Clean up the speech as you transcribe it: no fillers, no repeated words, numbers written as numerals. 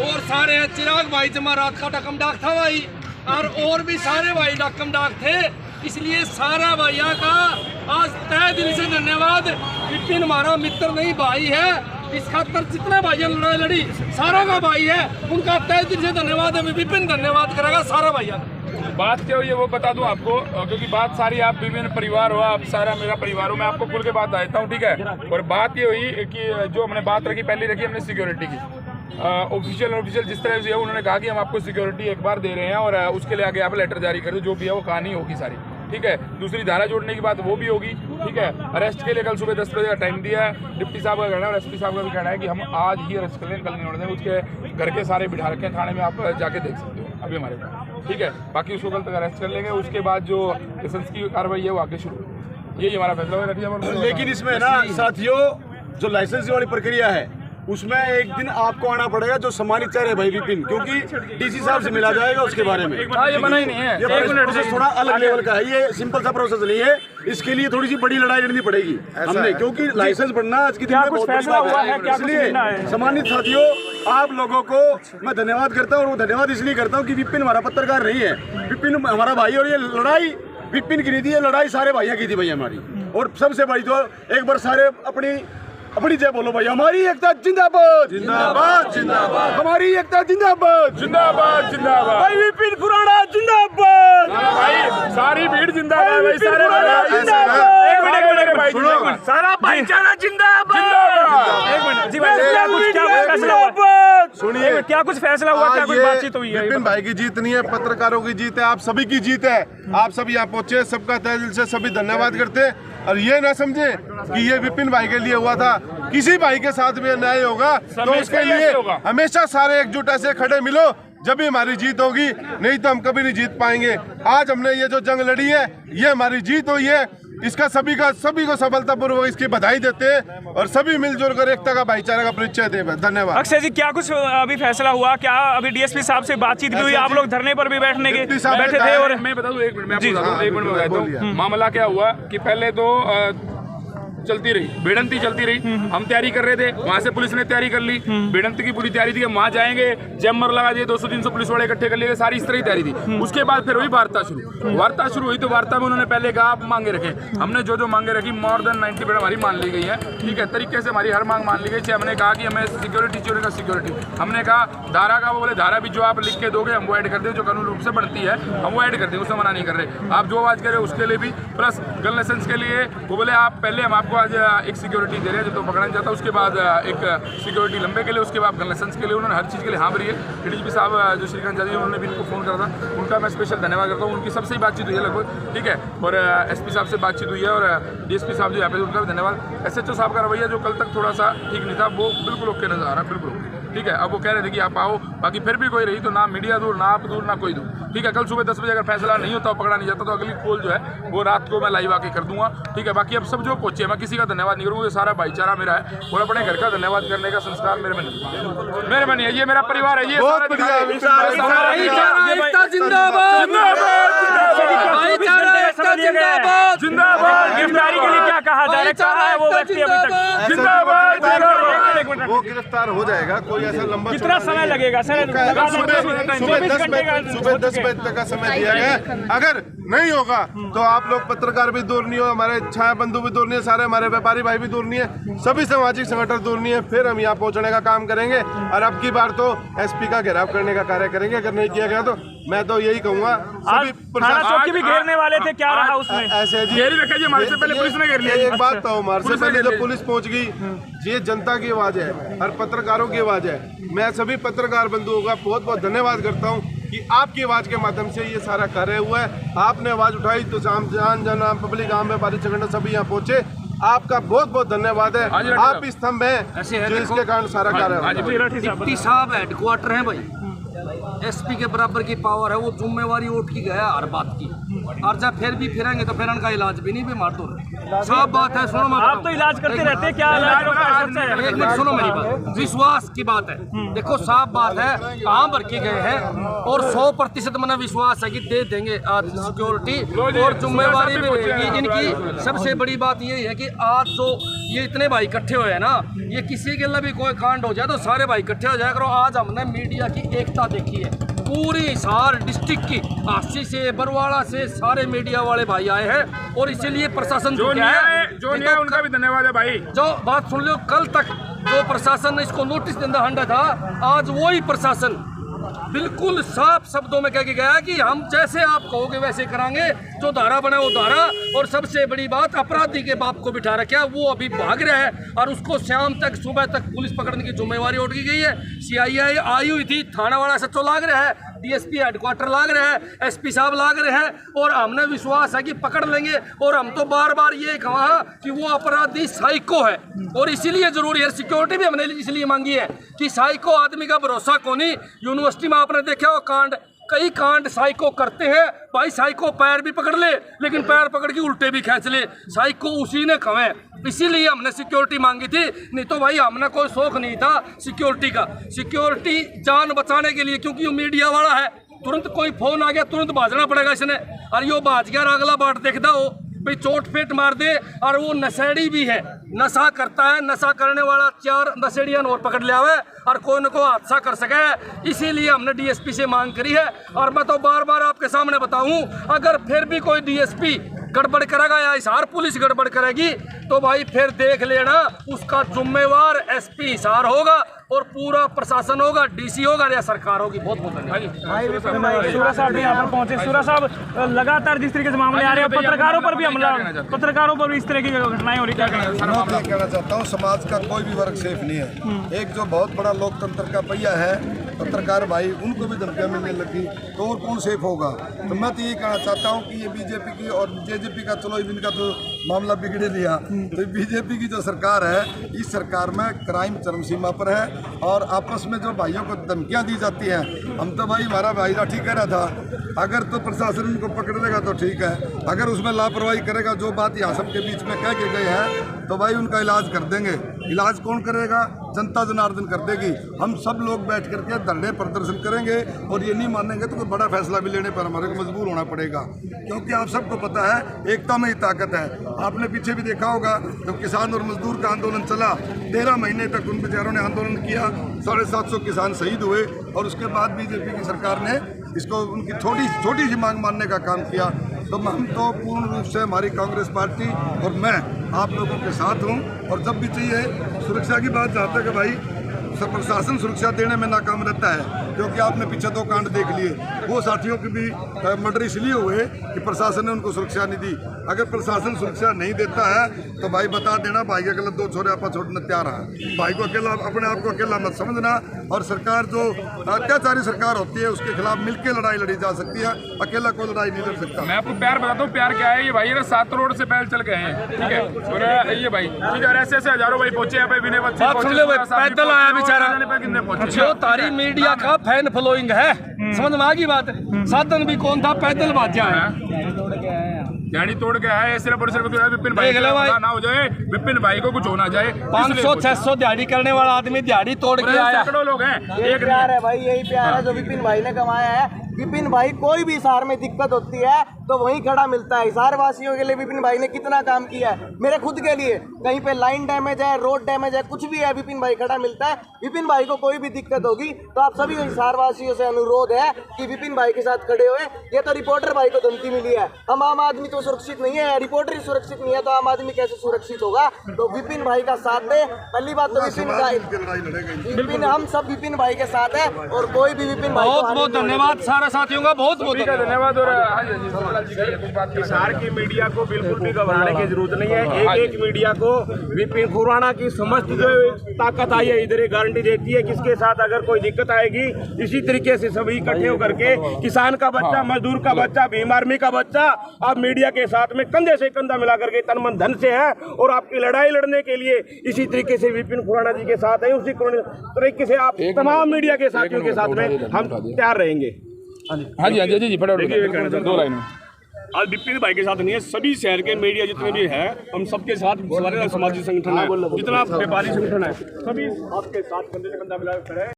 और सारे चिराग भाई जमारात का डकम डाक था भाई, और भी सारे भाई डकम डाक थे। इसलिए सारा भाइयों का आज तहे दिल से धन्यवाद। विपिन हमारा मित्र नहीं भाई है, इस खातर जितने भाइयों ने लड़ाई लड़ी सारों का भाई है, उनका तहे दिल से धन्यवाद है। विपिन धन्यवाद करेगा सारा भाइयों। बात क्या हुई है वो बता दूं आपको, क्योंकि बात सारी आप विभिन्न परिवार हो, आप सारा मेरा परिवार हो, मैं आपको खुल के बात देता हूँ, ठीक है। और बात ये हुई कि जो हमने बात रखी, पहले रखी हमने सिक्योरिटी की। ऑफिशियल जिस तरह से है उन्होंने कहा कि हम आपको सिक्योरिटी एक बार दे रहे हैं और उसके लिए आगे आप लेटर जारी कर दो, जो भी है वो कहानी होगी सारी, ठीक है। दूसरी धारा जोड़ने की बात वो भी होगी, ठीक है। अरेस्ट के लिए कल सुबह 10 बजे का टाइम दिया है। डिप्टी साहब का कहना है और एसपी साहब का भी कहना है कि हम आज ही अरेस्ट कर लें, कल नहीं होने दें। उसके घर के सारे बिठा रखे हैं थाने में, आप जाके देख सकते हो अभी हमारे पास, ठीक है। बाकी उसको कल तक अरेस्ट कर लेंगे, उसके बाद जो लाइसेंस की कार्रवाई है वो आगे शुरू, यही हमारा फैसला होगा। लेकिन इसमें ना साथियों, जो लाइसेंस वाली प्रक्रिया है उसमें एक दिन आपको आना पड़ेगा, जो सम्मानित चेहरे भाई विपिन, क्योंकि डीसी साहब से मिला जाएगा उसके बारे में। ये मना ही नहीं है, ये प्रोसेस थोड़ा अलग लेवल का है, ये सिंपल सा प्रोसेस नहीं है। इसके लिए थोड़ी सी बड़ी लड़ाई लड़नी पड़ेगी हमने, क्योंकि लाइसेंस बनना आज की दिन में बहुत बड़ी बात है। इसलिए सम्मानित साथियों, आप लोगों को मैं धन्यवाद करता हूँ, और वो धन्यवाद इसलिए करता हूँ कि विपिन हमारा पत्रकार नहीं है, विपिन हमारा भाई, और ये लड़ाई विपिन की नहीं थी, ये लड़ाई सारे भाइयों की थी भाई हमारी। और सबसे बड़ी तो एक बार सारे अपनी जय बोलो भाई, हमारी एकता जिंदाबाद जिंदाबाद जिंदाबाद, हमारी एकता जिंदाबाद जिंदाबाद जिंदाबाद, भाई विपिन खुराना जिंदाबाद, भाई सारी भीड़ जिंदाबाद, भाई सारे सारा भाईचारा जिंदाबाद। एक मिनट जी भाई, क्या कुछ फैसला हुआ? सुनिए, क्या कुछ फैसला हुआ, क्या कुछ बातचीत हुई है? विपिन भाई की जीत नहीं है, पत्रकारों की जीत है, आप सभी की जीत है। आप सब यहाँ पहुंचे, सबका तहे दिल से सभी धन्यवाद करते हैं। और ये ना समझे कि ये विपिन भाई के लिए हुआ था, किसी भाई के साथ भी अन्याय होगा तो उसके लिए हमेशा सारे एकजुट ऐसे खड़े मिलो, जब भी हमारी जीत होगी, नहीं तो हम कभी नहीं जीत पाएंगे। आज हमने ये जो जंग लड़ी है, ये हमारी जीत हुई है, इसका सभी को सफलतापूर्वक इसकी बधाई देते हैं और सभी मिलजुल कर एकता का भाईचारा का परिचय दे। धन्यवाद। अक्षय जी, क्या कुछ अभी फैसला हुआ? क्या अभी डीएसपी साहब से बातचीत भी हुई? आप लोग धरने पर भी बैठे थे? और मैं बता दूं, एक मिनट में बताता हूँ मामला क्या हुआ कि पहले तो चलती रही, भिड़ंती चलती रही, हम तैयारी कर रहे थे, वहां से पुलिस ने तैयारी कर ली, भिड़ंती की पूरी तैयारी थी कि वहां जाएंगे, जैमर लगा दिए, 200-300 पुलिस वाले इकट्ठे कर लिए, सारी इस तरह की तैयारी थी। उसके बाद फिर हुई वार्ता शुरू हुई, तो वार्ता में उन्होंने पहले कहा आप मांगे रखे, हमने जो मांगे रखी मोर देन 90% हमारी मान ली गई है, ठीक है, तरीके से हमारी हर मांग मान ली गई। हमने कहा कि हमें सिक्योरिटी चाहिए, सिक्योरिटी हमने कहा धारा का, वो बोले धारा भी जो आप लिख के दोगे हम वो ऐड कर दें, जो कानून रूप से बनती है हम वो ऐड कर दें, उसमें मना नहीं कर रहे। आप जो आवाज करे उसके लिए भी, प्लस गन लाइसेंस के लिए वो बोले आप पहले हम आपको आज एक सिक्योरिटी दे रहे हैं जो तो पकड़ा नहीं जाता, उसके बाद एक सिक्योरिटी लंबे के लिए, उसके बाद गन लाइसेंस के लिए, उन्होंने हर चीज़ के लिए हाँ भरी है। डीजीपी साहब जो श्रीकांत जादी उन्होंने भी इनको फोन करा था, उनका मैं स्पेशल धन्यवाद करता हूँ, उनकी सबसे ही बातचीत हुई है लगभग, ठीक है। और एसपी साहब से बातचीत हुई है और डीएसपी साहब जो यहाँ पे, उनका भी धन्यवाद। एसएचओ साहब का रवैया जो कल तक थोड़ा सा ठीक नहीं था, वो बिल्कुल ओके नजर आ रहा है, बिल्कुल ठीक है। अब वो कह रहे थे कि आप आओ, बाकी फिर भी कोई रही तो ना मीडिया दूर, ना आप दूर, ना कोई दूर, ठीक है। कल सुबह 10 बजे अगर फैसला नहीं होता, पकड़ा नहीं जाता, तो अगली कॉल जो है वो रात को मैं लाइव आके कर दूंगा, ठीक है। बाकी अब सब जो पहुंचे, मैं किसी का धन्यवाद नहीं करूँगा, ये सारा भाईचारा मेरा है और अपने घर का धन्यवाद करने का संस्कार मेरे में नहीं है, ये मेरा परिवार है, ये जिंदाबाद। गिरफ्तारी के लिए क्या कहा जा रहा है वो व्यक्ति अभी तक जिंदाबाद, वो गिरफ्तार हो जाएगा। कोई ऐसा लंबा कितना समय लगेगा सर? सुबह 10 बजे तक का समय दिया गया। अगर नहीं होगा तो आप लोग पत्रकार भी दूर नहीं हो, हमारे छाया बंधु भी दूर नहीं है, सारे हमारे व्यापारी भाई भी दूर नहीं है, सभी सामाजिक संगठन दूर नहीं है। फिर हम यहाँ पहुँचने का काम करेंगे और अब की बार तो एसपी का घेराव करने का कार्य करेंगे। अगर नहीं किया गया तो मैं तो यही कहूँगा, चौकी भी घेरने वाले थे, क्या रहा उसमें? ऐसे हमारे से पहले पुलिस ने घेर लिया। एक बात तो हमारे से पहले जब पुलिस पहुँच गई, ये जनता की आवाज है और पत्रकारों की आवाज है। मैं सभी पत्रकार बंधुओं का बहुत बहुत धन्यवाद करता हूँ कि आपकी आवाज के माध्यम से ये सारा कार्य हुआ है। आपने आवाज उठाई तो जान पब्लिक आम व्यापारी संगठन सभी यहाँ पहुँचे, आपका बहुत बहुत धन्यवाद है। आप स्तंभ हैं जिसके कारण सारा कार्य। डिप्टी साहब हेडक्वार्टर है भाई, एसपी के बराबर की पावर है, वो जिम्मेवारी उठ की गया हर बात की, और जब फिर भी फिरेंगे तो फिर उनका इलाज भी नहीं बीमार तो साफ बात है, सुनो आप तो इलाज करते रहते हैं, क्या इलाज है? एक मिनट सुनो मेरी बात, विश्वास की बात है। देखो साफ बात है, कहाँ भर के गए हैं और 100% मैंने विश्वास है कि दे देंगे आज सिक्योरिटी और जिम्मेवारी भी रहेगी इनकी। सबसे बड़ी बात ये है कि आज जो ये इतने भाई इकट्ठे हुए हैं ना, ये किसी के लिए भी कोई कांड हो जाए तो सारे भाई इकट्ठे हो जाए करो। आज हमने मीडिया की एकता देखी है, पूरी हिसार डिस्ट्रिक्ट की, आसी से बरवाड़ा से सारे मीडिया वाले भाई आए हैं और इसीलिए प्रशासन जो क्या है, जो नहीं है उनका भी धन्यवाद है भाई। जो बात सुन लो, कल तक जो प्रशासन ने इसको नोटिस देना हंडा था, आज वही प्रशासन बिल्कुल साफ शब्दों में कह के गया कि हम जैसे आप कहोगे वैसे करांगे, जो धारा बने वो धारा। और सबसे बड़ी बात, अपराधी के बाप को बिठा रखा है, वो अभी भाग रहा है और उसको शाम तक सुबह तक पुलिस पकड़ने की जिम्मेवारी उठ गई है। CII आई हुई थी, थाना वाला सच्चो लाग रहा है, DSP हेडक्वार्टर लाग रहा है, SP साहब लाग रहे हैं और हमने विश्वास है कि पकड़ लेंगे। और हम तो बार बार ये कहा कि वो अपराधी साइको है और इसीलिए जरूरी है सिक्योरिटी भी हमने इसलिए मांगी है कि साइको आदमी का भरोसा को नहीं। यूनिवर्सिटी में आपने देखा वो कांड, कई कांड साइको करते हैं भाई। साइको पैर भी पकड़ ले, लेकिन पैर पकड़ के उल्टे भी खींच ले, साइको उसी ने कहे। इसीलिए हमने सिक्योरिटी मांगी थी, नहीं तो भाई हमने कोई शौक नहीं था सिक्योरिटी का। सिक्योरिटी जान बचाने के लिए, क्योंकि वो मीडिया वाला है, तुरंत कोई फोन आ गया तुरंत भाजना पड़ेगा इसने। और यो भाज गया, अगला बाट देखता हो भाई चोट फेट मार दे। और वो नशेड़ी भी है, नशा करता है, नशा करने वाला 4 नशेड़ियां और पकड़ लिया हुआ है और कोई न कोई हादसा कर सके। इसीलिए हमने DSP से मांग करी है। और मैं तो बार बार आपके सामने बताऊं, अगर फिर भी कोई DSP गड़बड़ करेगा या हिसार पुलिस गड़बड़ करेगी तो भाई फिर देख लेना, उसका जिम्मेवार SP हिसार होगा और पूरा प्रशासन होगा, DC होगा या सरकार होगी। बहुत बहुत धन्यवाद। सूरा साहब यहाँ पर पहुंचे। सूरा साहब, लगातार जिस तरीके से मामले आ रहे हैं, पत्रकारों पर भी हमला, पत्रकारों पर भी इस तरह की घटनाएं हो रही, क्या कहना है? मैं कहना चाहता हूँ, समाज का कोई भी वर्ग सेफ नहीं है। एक जो बहुत बड़ा लोकतंत्र का पहिया है, पत्रकार भाई, उनको भी धमकियाँ मिलने लगी तो और कौन सेफ होगा? तो मैं तो ये कहना चाहता हूँ कि ये BJP की और JJP का, चलो इनका तो मामला बिगड़े लिया, तो BJP की जो सरकार है, इस सरकार में क्राइम चरम सीमा पर है और आपस में जो भाइयों को धमकियाँ दी जाती हैं। हम तो भाई, हमारा भाई ठीक कह रहा था, अगर तो प्रशासन उनको पकड़ लेगा तो ठीक है, अगर उसमें लापरवाही करेगा, जो बात यहाँ सबके बीच में कह के गए हैं, तो भाई उनका इलाज कर देंगे। इलाज कौन करेगा? जनता जनार्दन कर देगी। हम सब लोग बैठ करके धरने प्रदर्शन करेंगे और ये नहीं मानेंगे तो कोई बड़ा फैसला भी लेने पर हमारे को मजबूर होना पड़ेगा, क्योंकि आप सबको पता है एकता में ही ताकत है। आपने पीछे भी देखा होगा, जब किसान और मजदूर का आंदोलन चला, 13 महीने तक उन बेचारों ने आंदोलन किया, 750 किसान शहीद हुए और उसके बाद BJP की सरकार ने इसको उनकी छोटी सी मांग मानने का काम किया। तो हम तो पूर्ण रूप से, हमारी कांग्रेस पार्टी और मैं आप लोगों के साथ हूं। और जब भी चाहिए, सुरक्षा की बात जहाँ तक है भाई, प्रशासन सुरक्षा देने में नाकाम रहता है, क्योंकि आपने पीछे 2 कांड देख लिए, वो साथियों की भी मर्डर इसलिए हुए कि प्रशासन ने उनको सुरक्षा नहीं दी। अगर प्रशासन सुरक्षा नहीं देता है तो भाई बता देना, भाई के गलत 2 छोरे आपा छोड़ने तैयार है। भाई को अकेला, अपने आप को अकेला मत समझना। और सरकार जो अत्याचारी सरकार होती है, उसके खिलाफ मिलकर लड़ाई लड़ी जा सकती है, अकेला कोई लड़ाई नहीं लड़ सकता। मैं आपको प्यार बताता हूँ, प्यार क्या है। ये भाई 7 रोड से पैदल चल गए हैं, ठीक है, और ये भाई ठीक है, ऐसे हजारों भाई पहुंचे यहाँ पे, पैदल आया बेचारा। जो तारी मीडिया का फैन फॉलोइंग है, समझ में आ गई बात। साधन भी कौन था, पैदल भाजा है, दिहाड़ी तोड़ के आए। सिर्फ और सिर्फ विपिन भाई ना हो जाए, विपिन भाई को कुछ होना चाहिए। 500-600 दिहाड़ी करने वाला आदमी दिहाड़ी तोड़ के आया। सैकड़ों लोग हैं। एक प्यार है भाई, यही प्यार है जो विपिन भाई ने कमाया है। विपिन भाई, कोई भी हिसार में दिक्कत होती है तो वहीं खड़ा मिलता है। हिसार वासियों के लिए विपिन भाई ने कितना काम किया है, मेरे खुद के लिए कहीं पे लाइन डैमेज है, रोड डैमेज है, कुछ भी है, विपिन भाई खड़ा मिलता है। विपिन भाई को कोई भी दिक्कत होगी तो आप सभी हिसार वासियों से अनुरोध है कि विपिन भाई के साथ खड़े हुए। ये तो रिपोर्टर भाई को धमकी मिली है, हम आम आदमी तो सुरक्षित नहीं है, रिपोर्टर ही सुरक्षित नहीं है तो आम आदमी कैसे सुरक्षित होगा? तो विपिन भाई का साथ दे। पहली बात तो विपिन, हम सब विपिन भाई के साथ है और कोई भी विपिन भाई। बहुत बहुत धन्यवाद सारे साथियों का, बहुत बहुत धन्यवाद। और हिसार की मीडिया को बिल्कुल भी घबराने की जरूरत नहीं है। एक मीडिया को विपिन खुराना की समस्त जो ताकत आई है इधर ये गारंटी देती है कि इसके साथ अगर कोई दिक्कत आएगी, इसी तरीके से सभी इकट्ठे होकर के, किसान का बच्चा, मजदूर का बच्चा, भीम आर्मी का बच्चा, आप मीडिया के साथ में कंधे से कंधा मिला करके तन मन धन से है और आपकी लड़ाई लड़ने के लिए इसी तरीके से विपिन खुराना जी के साथ है। उसी तरीके से आप तमाम मीडिया के साथियों के साथ में हम तैयार रहेंगे। हाँ जी फटाफट 2 लाइन में। आज विपिन भाई के साथ नहीं है, सभी शहर के मीडिया जितने भी है, हम सबके साथ सारे समाजिक संगठन है, जितना व्यापारी संगठन है, सभी आपके साथ कंधे से कंधा मिला खड़े हैं।